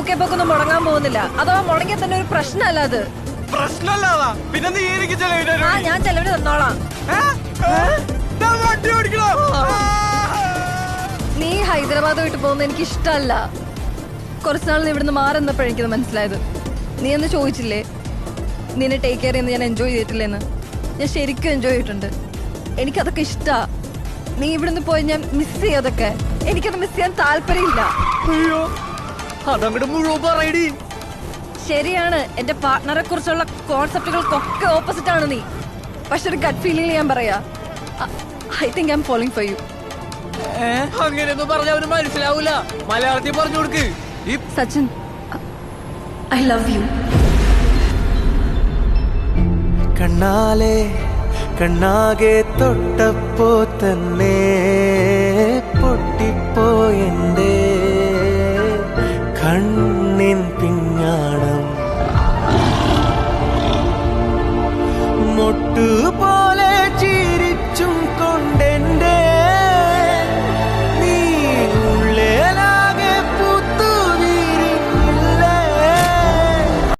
UK പോക്കൊന്നും മുടങ്ങാൻ പോകുന്നില്ല. അഥവാ മുടങ്ങിയ തന്നെ ഒരു പ്രശ്നമല്ല അത്. പ്രശ്നമല്ലാതാ പിന്നെ നീ എനിക്ക് ചെലവിന്. ഞാൻ ചെലവിന് തന്നോളാം. നീ ഹൈദരാബാദ് വിട്ട് പോകുന്ന എനിക്ക് ഇഷ്ടമല്ല. കുറച്ചുനാൾ ഇവിടുന്ന് മാറുന്നപ്പോഴേ എനിക്കത് മനസ്സിലായത്. നീ എന്ന് ചോദിച്ചില്ലേ നിന്നെ ടേക്ക് കെയർ ചെയ്യുന്ന ഞാൻ എൻജോയ് ചെയ്തിട്ടില്ലെന്ന്? ഞാൻ ശരിക്കും എൻജോയ് ചെയ്തിട്ടുണ്ട്. എനിക്കതൊക്കെ ഇഷ്ടാ. നീ ഇവിടുന്ന് പോയി ഞാൻ മിസ് ചെയ്യാതൊക്കെ. എനിക്കത് മിസ് ചെയ്യാൻ താല്പര്യമില്ല. അയ്യോ അതങ്ങോട്ട് മുഴുവൻ പറയടി. ശരിയാണ്, എന്റെ പാർട്ട്ണറെ കുറിച്ചുള്ള കോൺസെപ്റ്റുകൾക്കൊക്കെ ഓപ്പോസിറ്റ് ആണ് നീ. പക്ഷെ ഒരു ഗട്ട് ഫീലിംഗ് ഞാൻ പറയാ, I think I am following for you. അങ്ങനെയൊന്നും പറഞ്ഞ അവന് മനസ്സിലാവൂല. മലയാളത്തിൽ പറഞ്ഞു കൊടുക്ക്. Sachin, I love you. കണ്ണാലെ കണ്ണാകെ തൊട്ടപ്പോ തന്നെ പൊട്ടിപ്പോയെന്റെ കണ്ണിൻ പിഞ്ഞാണം.